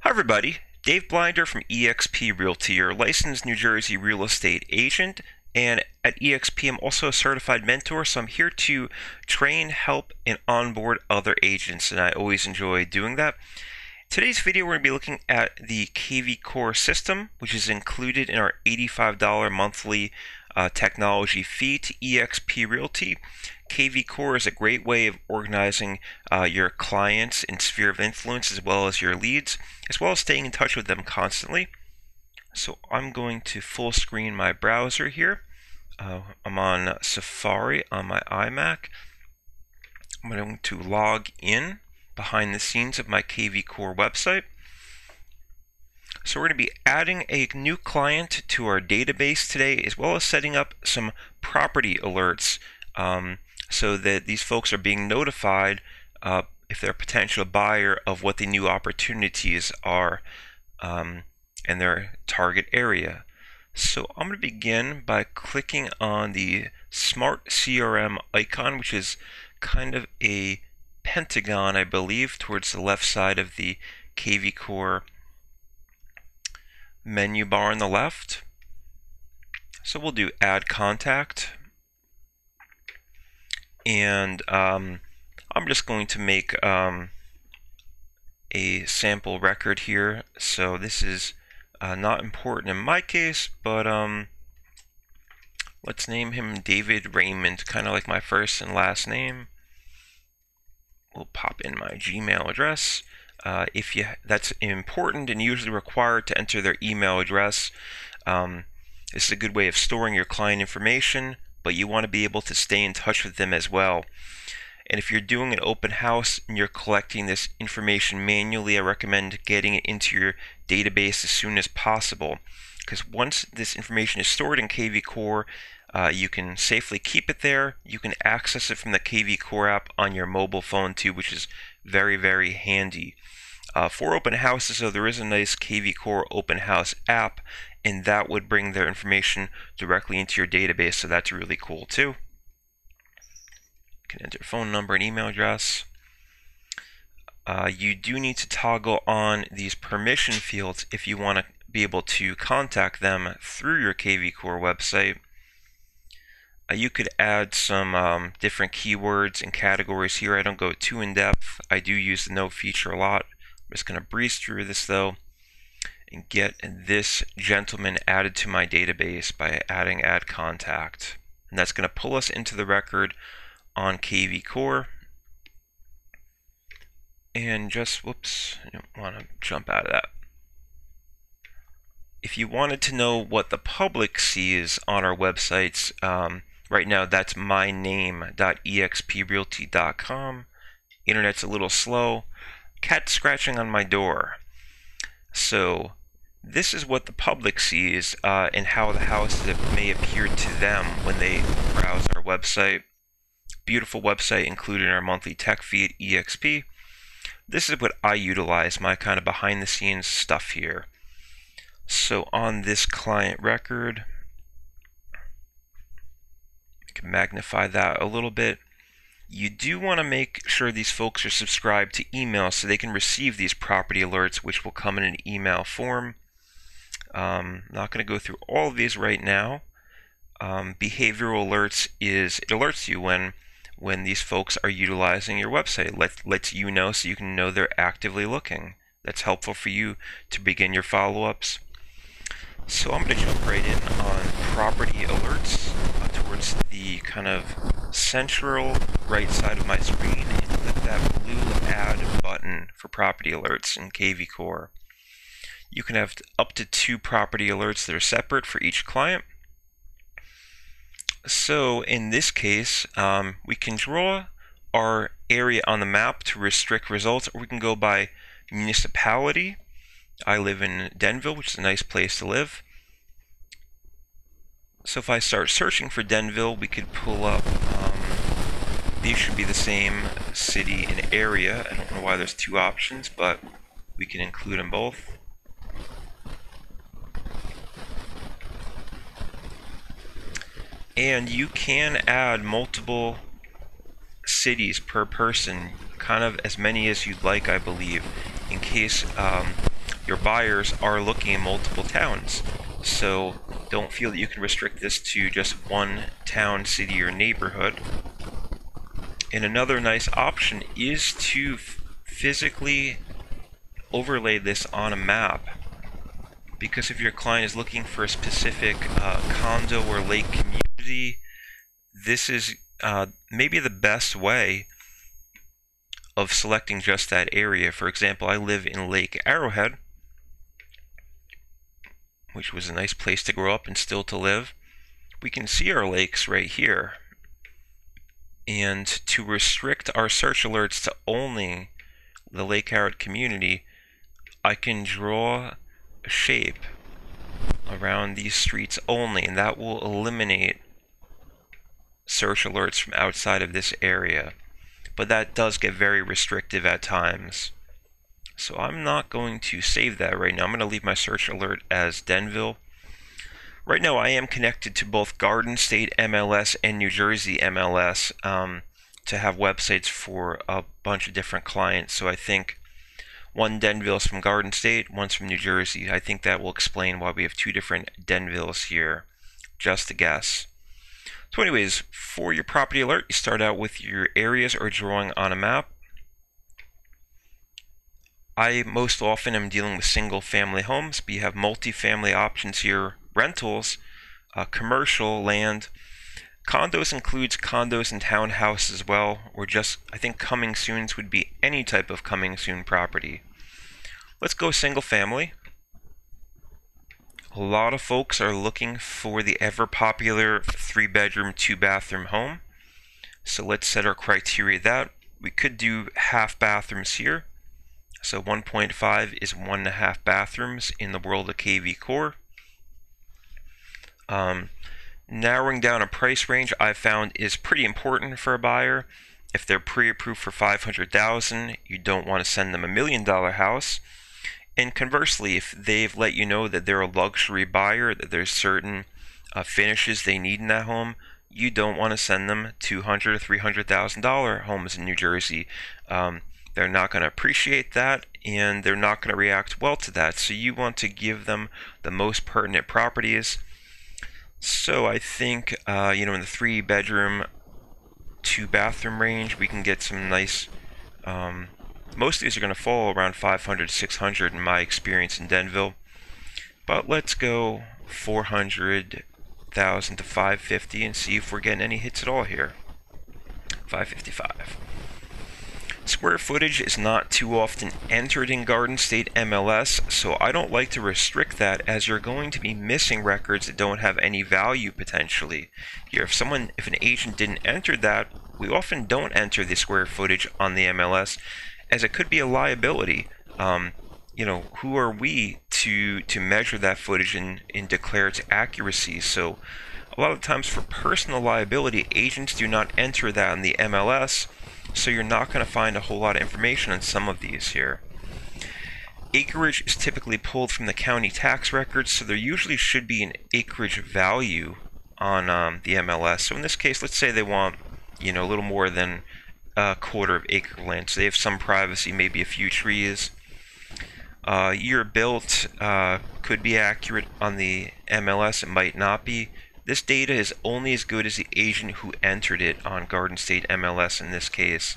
Hi everybody, Dave Blinder from eXp Realty, your licensed New Jersey real estate agent. And at eXp, I'm also a certified mentor, so I'm here to train, help, and onboard other agents, and I always enjoy doing that. Today's video, we're going to be looking at the KV Core system, which is included in our $85 monthly technology fee to eXp Realty. KV Core is a great way of organizing your clients in sphere of influence as well as your leads, as well as staying in touch with them constantly. So I'm going to full screen my browser here. I'm on Safari on my iMac. I'm going to log in behind the scenes of my KV Core website. So we're going to be adding a new client to our database today, as well as setting up some property alerts so that these folks are being notified if they're a potential buyer of what the new opportunities are in their target area. So I'm going to begin by clicking on the Smart CRM icon, which is kind of a pentagon, I believe, towards the left side of the KV Core menu bar on the left. So we'll do Add Contact, and I'm just going to make a sample record here. So this is not important in my case, but let's name him David Raymond, kind of like my first and last name. We'll pop in my Gmail address. That's important and usually required to enter their email address. This is a good way of storing your client information, but you want to be able to stay in touch with them as well. And if you're doing an open house and you're collecting this information manually, I recommend getting it into your database as soon as possible, because once this information is stored in KV Core, you can safely keep it there. You can access it from the KV Core app on your mobile phone too, which is very, very handy. For open houses, though, there is a nice KV Core open house app, and that would bring their information directly into your database, so that's really cool too. You can enter phone number and email address. You do need to toggle on these permission fields if you want to be able to contact them through your KV Core website. You could add some different keywords and categories here. I don't go too in depth. I do use the note feature a lot. I'm just going to breeze through this though and get this gentleman added to my database by adding Add Contact. And that's going to pull us into the record on KV Core. And just, whoops, I don't want to jump out of that. If you wanted to know what the public sees on our websites, right now that's myname.exprealty.com. Internet's a little slow. Cat scratching on my door. So this is what the public sees and how the houses may appear to them when they browse our website. Beautiful website included in our monthly tech fee at eXp. This is what I utilize, my kind of behind the scenes stuff here. So on this client record, I can magnify that a little bit. You do want to make sure these folks are subscribed to email so they can receive these property alerts, which will come in an email form. I'm not going to go through all of these right now. Behavioral alerts it alerts you when these folks are utilizing your website. Lets you know so you can know they're actively looking. That's helpful for you to begin your follow-ups. So I'm going to jump right in on property alerts towards the kind of central right side of my screen, and click that blue add button for property alerts in KV Core. You can have up to 2 property alerts that are separate for each client. So in this case, we can draw our area on the map to restrict results, or we can go by municipality. I live in Denville, which is a nice place to live. So if I start searching for Denville, we could pull up, these should be the same city and area. I don't know why there's 2 options, but we can include them both. And you can add multiple cities per person, kind of as many as you'd like, I believe, in case your buyers are looking in multiple towns. So don't feel that you can restrict this to just one town, city, or neighborhood. And another nice option is to physically overlay this on a map. Because if your client is looking for a specific condo or lake community, this is maybe the best way of selecting just that area. For example, I live in Lake Arrowhead, which was a nice place to grow up and still to live. We can see our lakes right here. And to restrict our search alerts to only the Lake Arrowhead community, I can draw a shape around these streets only, and that will eliminate search alerts from outside of this area. But that does get very restrictive at times. So I'm not going to save that right now. I'm going to leave my search alert as Denville. Right now I am connected to both Garden State MLS and New Jersey MLS to have websites for a bunch of different clients. So I think one Denville is from Garden State, one's from New Jersey. I think that will explain why we have two different Denvilles here. Just a guess. So anyways, for your property alert, you start out with your areas or drawing on a map. I most often am dealing with single family homes, but you have multi-family options here, rentals, commercial, land. Condos includes condos and townhouses as well, or just, I think coming soons would be any type of coming soon property. Let's go single family. A lot of folks are looking for the ever popular 3-bedroom, 2-bathroom home. So let's set our criteria that. We could do half bathrooms here. So 1.5 is 1.5 bathrooms in the world of KV Core. Narrowing down a price range I've found is pretty important for a buyer. If they're pre-approved for $500,000, you don't want to send them $1 million house. And conversely, if they've let you know that they're a luxury buyer, that there's certain finishes they need in that home, you don't want to send them $200,000 or $300,000 homes in New Jersey. They're not going to appreciate that, and they're not going to react well to that. So you want to give them the most pertinent properties. So I think, in the 3-bedroom, 2-bathroom range, we can get some nice, most of these are going to fall around 500, 600 in my experience in Denville. But let's go 400,000 to 550 and see if we're getting any hits at all here. 555. Square footage is not too often entered in Garden State MLS, so I don't like to restrict that, as you're going to be missing records that don't have any value potentially. Here, if an agent didn't enter that, we often don't enter the square footage on the MLS, as it could be a liability. Who are we to measure that footage and declare its accuracy? So a lot of times for personal liability, agents do not enter that on the MLS. So you're not going to find a whole lot of information on some of these here. Acreage is typically pulled from the county tax records, so there usually should be an acreage value on the MLS. So in this case, let's say they want, a little more than a quarter of acre land. So they have some privacy, maybe a few trees. Year built could be accurate on the MLS, it might not be. This data is only as good as the agent who entered it on Garden State MLS in this case.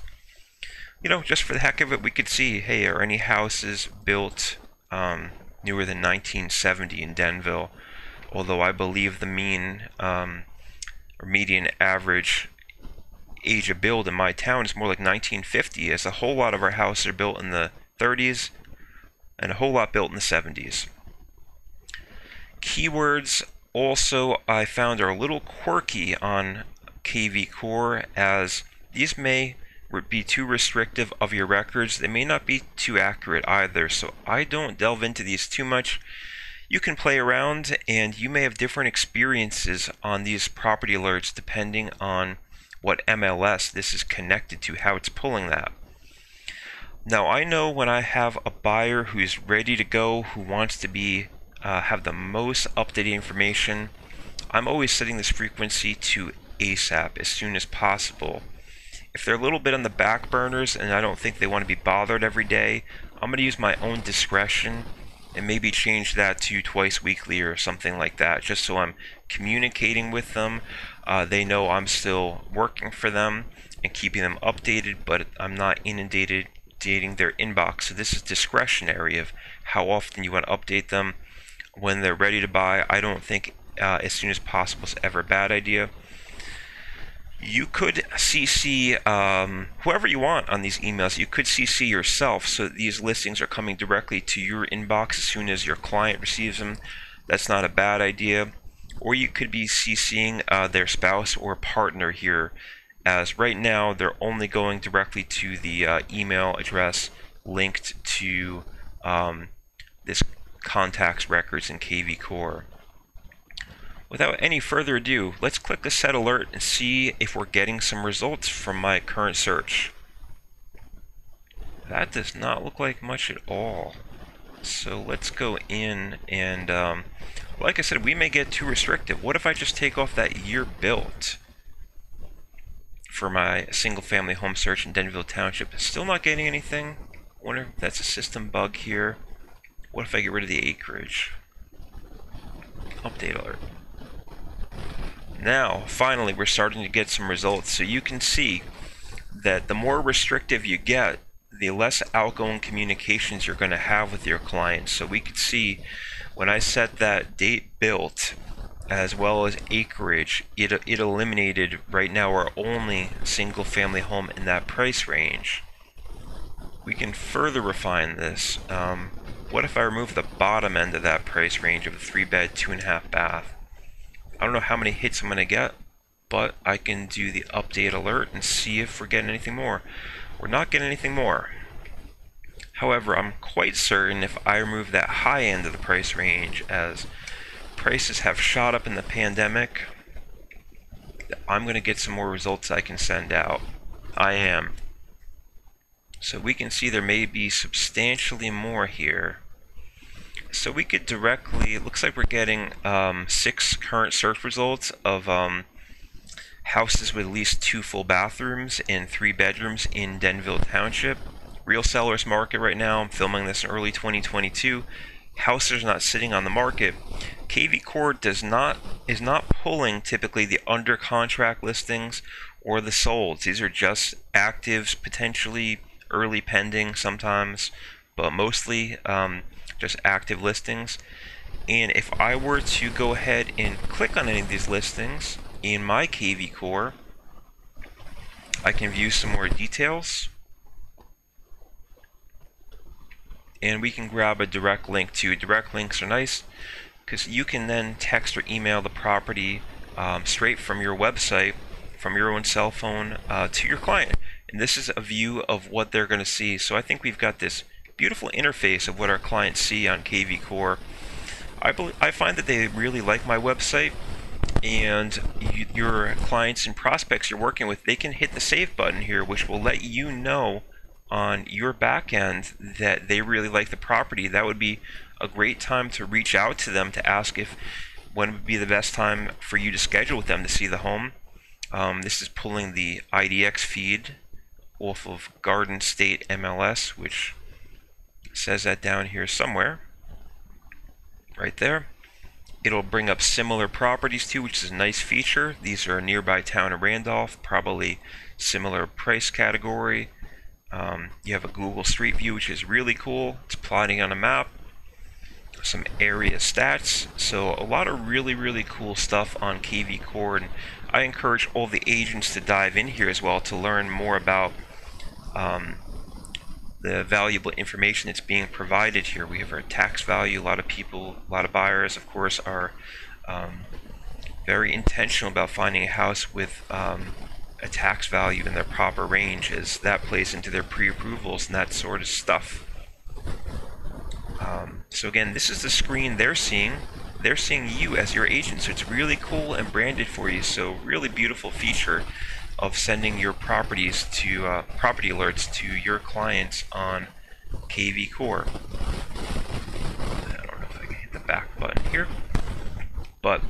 Just for the heck of it, we could see, hey, are any houses built newer than 1970 in Denville? Although I believe the mean or median average age of build in my town is more like 1950, as a whole lot of our houses are built in the 30s and a whole lot built in the 70s. Keywords also, I found, are a little quirky on KV Core, as these may be too restrictive of your records. They may not be too accurate either, so I don't delve into these too much. You can play around, and you may have different experiences on these property alerts depending on what MLS this is connected to, how it's pulling that. Now, I know when I have a buyer who's ready to go, who wants to be have the most up-to-date information, I'm always setting this frequency to ASAP, as soon as possible. If they're a little bit on the back burners and I don't think they want to be bothered every day, I'm going to use my own discretion and maybe change that to twice weekly or something like that, just so I'm communicating with them. They know I'm still working for them and keeping them updated, but I'm not inundating their inbox. So this is discretionary of how often you want to update them when they're ready to buy. I don't think as soon as possible is ever a bad idea. You could CC whoever you want on these emails. You could CC yourself, so these listings are coming directly to your inbox as soon as your client receives them. That's not a bad idea. Or you could be CCing their spouse or partner here, as right now they're only going directly to the email address linked to this contacts records in KV Core. Without any further ado, let's click the set alert and see if we're getting some results from my current search. That does not look like much at all. So let's go in and, like I said, we may get too restrictive. What if I just take off that year built for my single family home search in Denville Township? Still not getting anything. Wonder if that's a system bug here. What if I get rid of the acreage? Update alert. Now, finally, we're starting to get some results. So you can see that the more restrictive you get, the less outgoing communications you're going to have with your clients. So we could see when I set that date built as well as acreage, it eliminated right now our only single family home in that price range. We can further refine this. What if I remove the bottom end of that price range of a 3-bed, 2.5 bath? I don't know how many hits I'm going to get, but I can do the update alert and see if we're getting anything more. We're not getting anything more. However, I'm quite certain if I remove that high end of the price range, as prices have shot up in the pandemic, I'm going to get some more results I can send out. I am. So we can see there may be substantially more here. So we could directly, it looks like we're getting 6 current search results of houses with at least 2 full bathrooms and 3 bedrooms in Denville Township. Real seller's market right now. I'm filming this in early 2022. Houses are not sitting on the market. KV Core is not pulling typically the under contract listings or the solds. These are just actives, potentially early pending sometimes, but mostly just active listings. And if I were to go ahead and click on any of these listings in my KV Core, I can view some more details, and we can grab a direct link too. Direct links are nice because you can then text or email the property straight from your website, from your own cell phone to your client. And this is a view of what they're going to see. So I think we've got this beautiful interface of what our clients see on KV Core. I find that they really like my website, and your clients and prospects you're working with, they can hit the save button here, which will let you know on your back end that they really like the property. That would be a great time to reach out to them to ask if when would be the best time for you to schedule with them to see the home. This is pulling the IDX feed off of Garden State MLS, which says that down here somewhere, right there. It'll bring up similar properties too, which is a nice feature. These are a nearby town of Randolph, probably similar price category. You have a Google Street View, which is really cool. It's plotting on a map, some area stats. So a lot of really cool stuff on KV Core, and I encourage all the agents to dive in here as well to learn more about the valuable information that's being provided here. We have our tax value. A lot of people, a lot of buyers, of course, are very intentional about finding a house with a tax value in their proper range, as that plays into their pre-approvals and that sort of stuff. So again, this is the screen they're seeing. They're seeing you as your agent, so it's really cool and branded for you. So really beautiful feature of sending your properties to property alerts to your clients on KV Core. I don't know if I can hit the back button here, but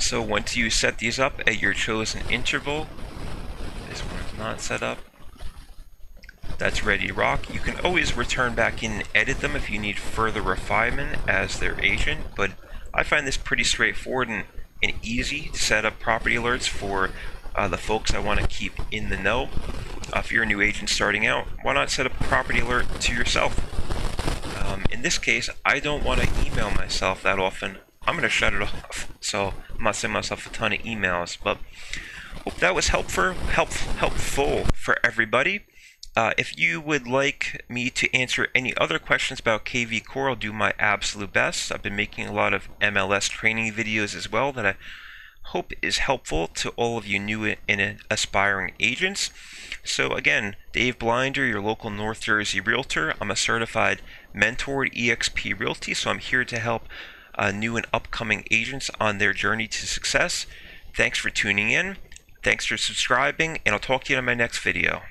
so once you set these up at your chosen interval, this one's not set up. that's ready to rock. You can always return back in and edit them if you need further refinement as their agent, but I find this pretty straightforward and easy to set up property alerts for the folks I want to keep in the know. If you're a new agent starting out, why not set up a property alert to yourself? In this case, I don't want to email myself that often. I'm going to shut it off, so I'm not sending myself a ton of emails, but hope that was helpful for everybody. If you would like me to answer any other questions about KV Core, I'll do my absolute best. I've been making a lot of MLS training videos as well that I hope is helpful to all of you new and aspiring agents. So again, Dave Blinder, your local North Jersey Realtor. I'm a certified mentor at eXp Realty, so I'm here to help new and upcoming agents on their journey to success. Thanks for tuning in. Thanks for subscribing, and I'll talk to you in my next video.